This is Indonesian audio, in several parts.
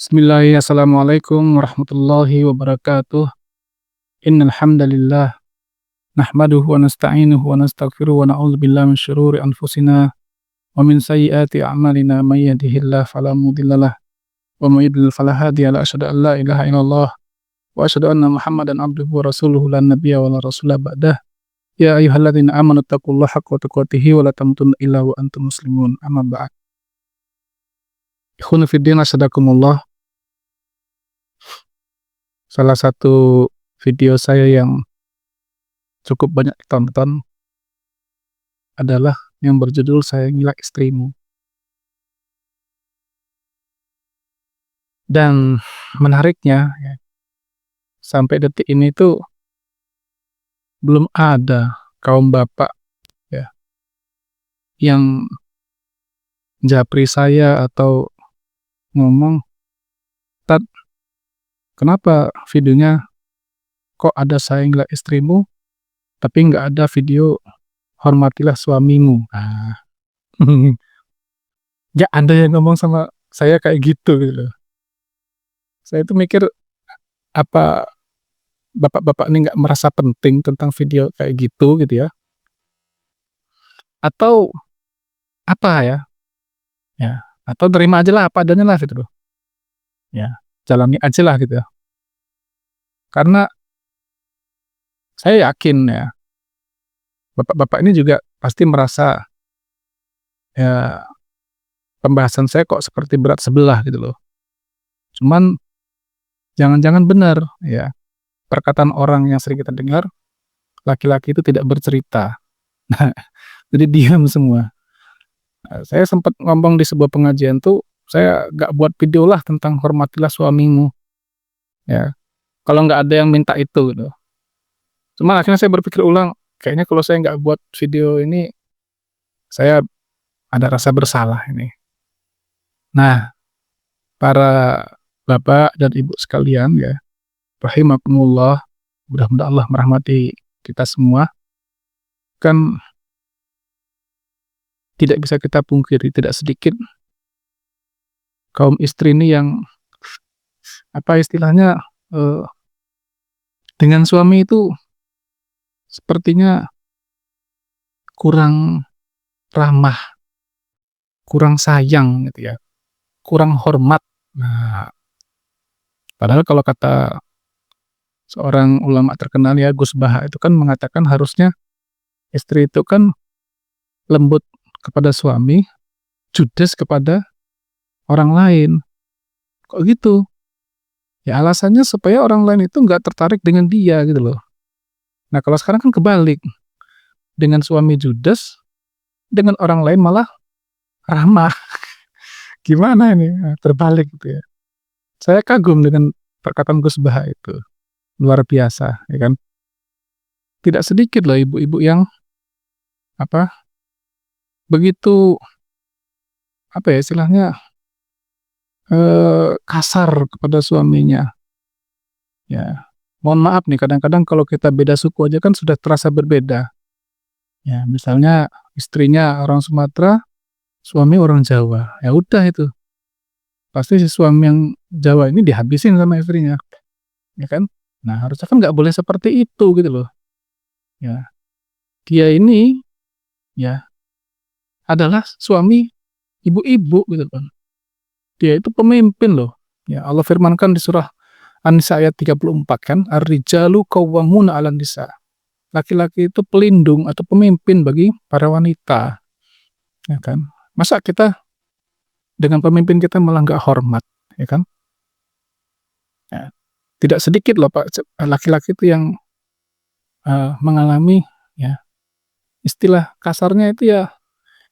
Bismillahirrahmanirrahim. Assalamualaikum warahmatullahi wabarakatuh. Innal hamdalillah nahmaduhu wa nasta'inuhu wa nastaghfiruh wa na'udzu billahi min syururi anfusina wa min sayyiati a'malina may yahdihillahu fala mudhillalah wa may yudlil fala hadiyalah. Asyhadu an la ilaha illallah wa asyhadu anna Muhammadan abduhu wa rasuluhu la nabiyya wa la rasula ba'dah. Ya ayyuhalladzina amanu taqullaha haqqa tuqatih wa la tamutunna illa wa antum muslimun. Amma ba'd. Ikhwani fid din, asyhadakumullah. Salah satu video saya yang cukup banyak ditonton adalah yang berjudul "Sayangilah Istrimu". Dan menariknya ya, sampai detik ini tuh belum ada kaum bapak ya yang japri saya atau ngomong, "Tat, kenapa videonya kok ada sayangilah istrimu, tapi nggak ada video hormatilah suamimu?" Nah, nggak ada yang ngomong sama saya kayak gitu loh. Saya tuh mikir, apa bapak-bapak ini nggak merasa penting tentang video kayak gitu ya? Atau apa ya? Ya, atau terima aja lah apa adanya lah gitu loh. Ya, jalani aja lah gitu ya. Karena saya yakin ya, bapak-bapak ini juga pasti merasa, ya, pembahasan saya kok seperti berat sebelah gitu loh. Cuman jangan-jangan benar ya, perkataan orang yang sering kita dengar, laki-laki itu tidak bercerita. Nah, jadi diam semua. Saya sempat ngomong di sebuah pengajian tuh, saya nggak buat video lah tentang hormatilah suamimu, ya, kalau nggak ada yang minta itu gitu. Cuman akhirnya saya berpikir ulang, kayaknya kalau saya nggak buat video ini, saya ada rasa bersalah ini. Nah, para bapak dan ibu sekalian ya, rahimakumullah, mudah-mudahan Allah merahmati kita semua. Kan tidak bisa kita pungkiri, tidak sedikit kaum istri ini yang, apa istilahnya, dengan suami itu sepertinya kurang ramah, kurang sayang gitu ya, kurang hormat. Nah, padahal kalau kata seorang ulama terkenal ya, Gus Baha itu kan mengatakan harusnya istri itu kan lembut kepada suami, judes kepada orang lain. Kok gitu? Ya alasannya supaya orang lain itu nggak tertarik dengan dia gitu loh. Nah kalau sekarang kan kebalik, dengan suami judes, dengan orang lain malah ramah. Gimana ini? Nah, terbalik gitu ya. Saya kagum dengan perkataan Gus Baha itu, luar biasa, ya kan? Tidak sedikit loh ibu-ibu yang apa begitu, apa ya istilahnya, kasar kepada suaminya. Ya, mohon maaf nih, kadang-kadang kalau kita beda suku aja kan sudah terasa berbeda. Ya, misalnya istrinya orang Sumatera, suami orang Jawa. Ya udah itu, pasti si suami yang Jawa ini dihabisin sama istrinya, ya kan? Nah, harusnya kan nggak boleh seperti itu gitu loh. Ya, dia ini ya adalah suami ibu-ibu gitu kan. Dia itu pemimpin loh. Ya, Allah firmankan di surah An-Nisa ayat 34 kan, "Ar-rijalu qawwamuna 'alan nisa". Laki-laki itu pelindung atau pemimpin bagi para wanita, ya kan? Masa kita dengan pemimpin kita malah nggak hormat, ya kan? Ya, tidak sedikit loh Pak, laki-laki itu yang mengalami ya istilah kasarnya itu ya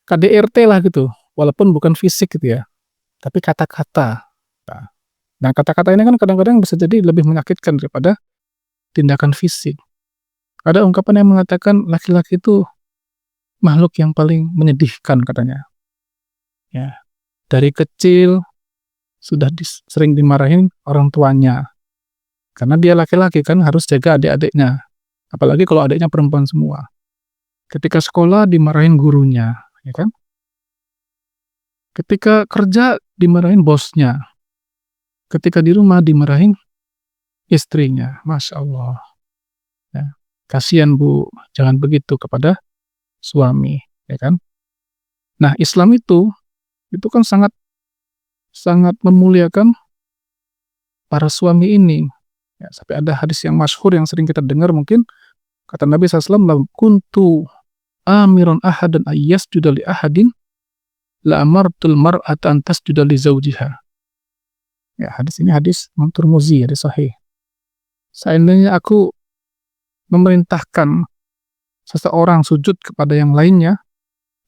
KDRT lah gitu, walaupun bukan fisik gitu ya, tapi kata-kata. Nah, kata-kata ini kan kadang-kadang bisa jadi lebih menyakitkan daripada tindakan fisik. Ada ungkapan yang mengatakan laki-laki itu makhluk yang paling menyedihkan katanya. Ya, dari kecil sudah sering dimarahin orang tuanya. Karena dia laki-laki kan harus jaga adik-adiknya. Apalagi kalau adiknya perempuan semua. Ketika sekolah dimarahin gurunya, ya kan? Ketika kerja dimarahin bosnya. ketika di rumah dimarahin istrinya. Masya Allah. Ya. Kasihan Bu, jangan begitu kepada suami, ya kan? Nah, Islam itu kan sangat sangat memuliakan para suami ini. Ya, sampai ada hadis yang masyhur yang sering kita dengar mungkin, kata Nabi SAW, "Lam kuntu amiron ahadan ayyasjuda li ahadin la amartul mar'ata an tasjuda li zawjiha." Ya, hadis ini hadis Imam Tirmidzi, hadis sahih. Seandainya aku memerintahkan seseorang sujud kepada yang lainnya,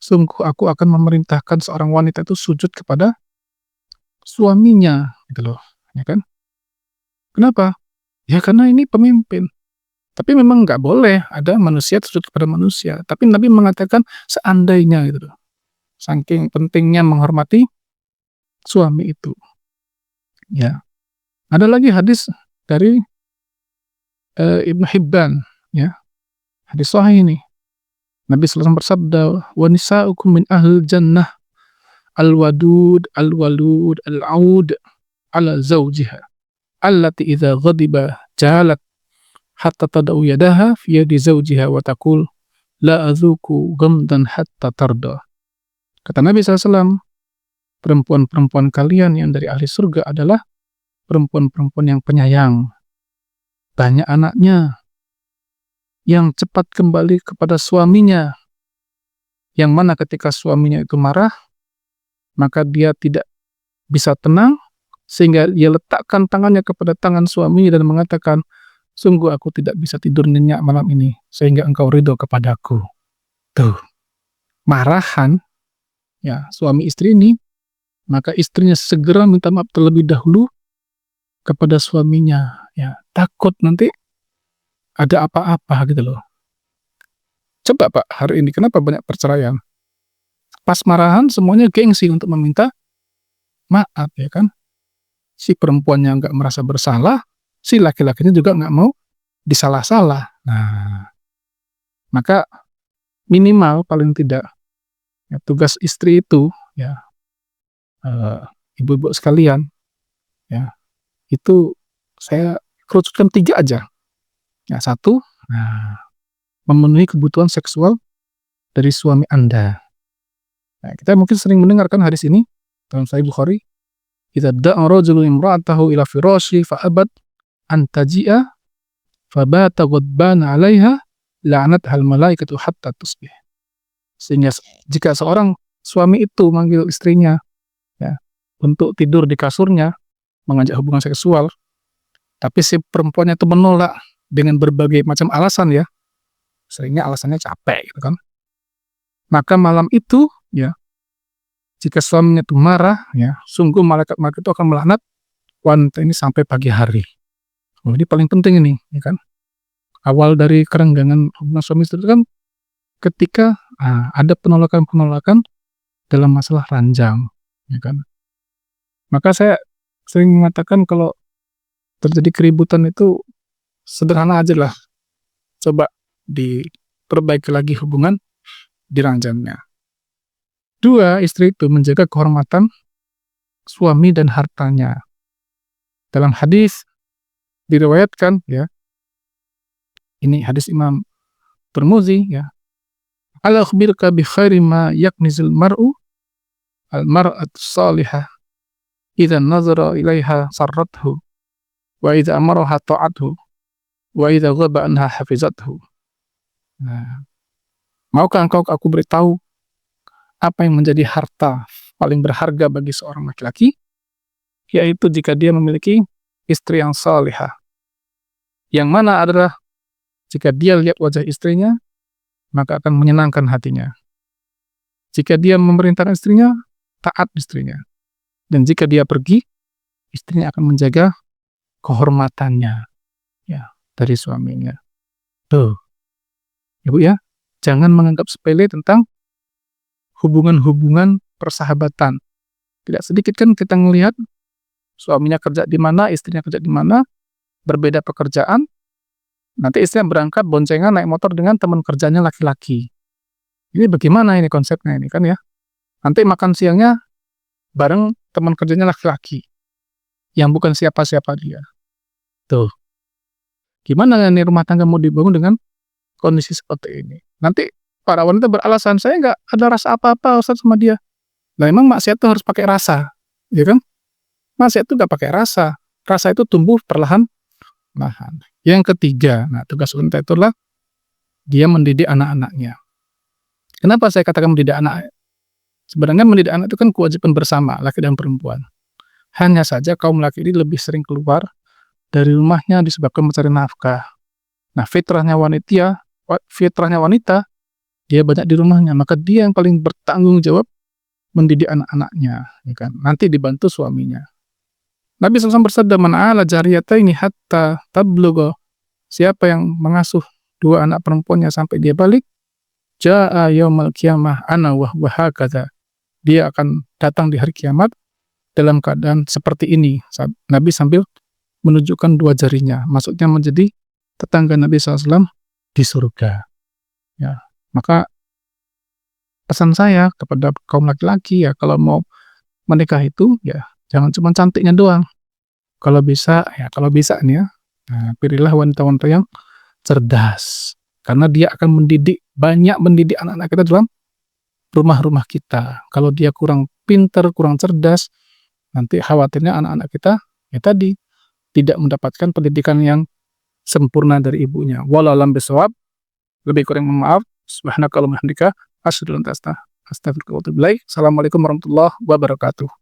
sungguh aku akan memerintahkan seorang wanita itu sujud kepada suaminya, gitu loh, ya kan? Kenapa? Ya karena ini pemimpin. Tapi memang nggak boleh ada manusia sujud kepada manusia. Tapi Nabi mengatakan seandainya, gitu loh. Saking pentingnya menghormati suami itu. Ya. Ada lagi hadis dari Ibnu Hibban, ya. Hadis sahih ini. Nabi SAW bersabda, "Wa nisa'ukum min ahlil jannah al-wadud al-walud al-aud ala zawjiha allati idza ghadiba jalat hatta tad'u yadaha fi yadi zawjiha wa taqul la adzuku ghamdan hatta tarda." Kata Nabi SAW, perempuan-perempuan kalian yang dari ahli surga adalah perempuan-perempuan yang penyayang, banyak anaknya, yang cepat kembali kepada suaminya, yang mana ketika suaminya itu marah, maka dia tidak bisa tenang, sehingga dia letakkan tangannya kepada tangan suaminya dan mengatakan, "Sungguh aku tidak bisa tidur nyenyak malam ini, sehingga engkau ridho kepadaku." Tuh, marahan, ya, suami istri ini, maka istrinya segera minta maaf terlebih dahulu kepada suaminya, ya, takut nanti ada apa-apa gitu loh. Coba Pak, hari ini kenapa banyak perceraian? Pas marahan semuanya gengsi untuk meminta maaf, ya kan? Si perempuannya nggak merasa bersalah, si laki-lakinya juga nggak mau disalah-salah. Nah, maka minimal paling tidak, ya, tugas istri itu, ya, ibu-ibu sekalian, ya, itu saya kerucutkan 3 aja. Ya, 1, nah, memenuhi kebutuhan seksual dari suami Anda. Nah, kita mungkin sering mendengarkan hadis ini dalam Sahih Bukhari, "Idza da'a rajulun imra'atahu ila firasyi fa abad an taji'a fa bata ghadbana 'alaiha la'anatha al-malaikatu hatta tusbih." Sehingga jika seorang suami itu manggil istrinya, ya, untuk tidur di kasurnya, mengajak hubungan seksual, tapi si perempuannya itu menolak dengan berbagai macam alasan, ya. Seringnya alasannya capek, gitu kan. Maka malam itu, ya, jika suaminya itu marah, ya, sungguh malaikat-malaikat itu akan melaknat wanita ini sampai pagi hari. Oh, ini paling penting ini, ya kan. Awal dari kerenggangan hubungan suami istri itu kan ketika ada penolakan-penolakan dalam masalah ranjang, ya kan. Maka saya sering mengatakan kalau terjadi keributan itu sederhana aja lah. Coba diperbaiki lagi hubungan di ranjangnya. 2, istri itu menjaga kehormatan suami dan hartanya. Dalam hadis diriwayatkan, ya, ini hadis Imam Tirmidzi, ya, "Ala akhbiruka bi khairi ma yaknizul mar'u al-mar'atu salihah idza nazara ilaiha sarrathu wa idza amaraha ta'athu wa idza ghaba anha hafizathu." Nah, maukah engkau aku beritahu apa yang menjadi harta paling berharga bagi seorang laki-laki? Yaitu jika dia memiliki istri yang salihah. Yang mana adalah jika dia lihat wajah istrinya, maka akan menyenangkan hatinya. Jika dia memerintahkan istrinya, taat istrinya. Dan jika dia pergi, istrinya akan menjaga kehormatannya, ya, dari suaminya. Tuh, Ibu, ya, jangan menganggap sepele tentang hubungan-hubungan persahabatan. Tidak sedikit kan kita ngelihat suaminya kerja di mana, istrinya kerja di mana, berbeda pekerjaan, nanti istrinya berangkat boncengan naik motor dengan teman kerjanya laki-laki. Ini bagaimana ini konsepnya ini kan, ya. Nanti makan siangnya bareng teman kerjanya laki-laki. yang bukan siapa-siapa dia. Tuh, gimana nih rumah tangga mau dibangun dengan kondisi seperti ini? Nanti para wanita beralasan, "Saya nggak ada rasa apa-apa Ustaz sama dia." Lah emang maksiat itu harus pakai rasa, ya kan? Maksiat itu nggak pakai rasa. Rasa itu tumbuh perlahan-lahan. Yang ketiga, nah tugas wanita itulah dia mendidik anak-anaknya. Kenapa saya katakan mendidik anak? Sebenarnya mendidik anak itu kan kewajiban bersama, laki dan perempuan. Hanya saja kaum laki ini lebih sering keluar dari rumahnya disebabkan mencari nafkah. Nah, fitrahnya wanita, dia banyak di rumahnya, maka dia yang paling bertanggung jawab mendidik anak-anaknya, ya kan? Nanti dibantu suaminya. Nabi SAW bersabda, "Man 'ala jariyataini hatta tablugha." Siapa yang mengasuh dua anak perempuannya sampai dia balik, jaa'a yaumal qiyamah ana wa huwa hakadha. Dia akan datang di hari kiamat dalam keadaan seperti ini. Nabi sambil menunjukkan dua jarinya, maksudnya menjadi tetangga Nabi SAW di surga. Ya, maka pesan saya kepada kaum laki-laki ya, kalau mau menikah itu ya jangan cuma cantiknya doang. Kalau bisa nih ya, pilihlah wanita-wanita yang cerdas. Karena dia akan banyak mendidik anak-anak kita dalam rumah-rumah kita. Kalau dia kurang pintar, kurang cerdas, nanti khawatirnya anak-anak kita ya tadi tidak mendapatkan pendidikan yang sempurna dari ibunya. Wallahu a'lam bishawab. Lebih kurang mohon maaf. Subhanakallahumma wa bihamdika asyhadu an la ilaha illa anta astaghfiruka wa atubu ilaik. Assalamualaikum warahmatullahi wabarakatuh.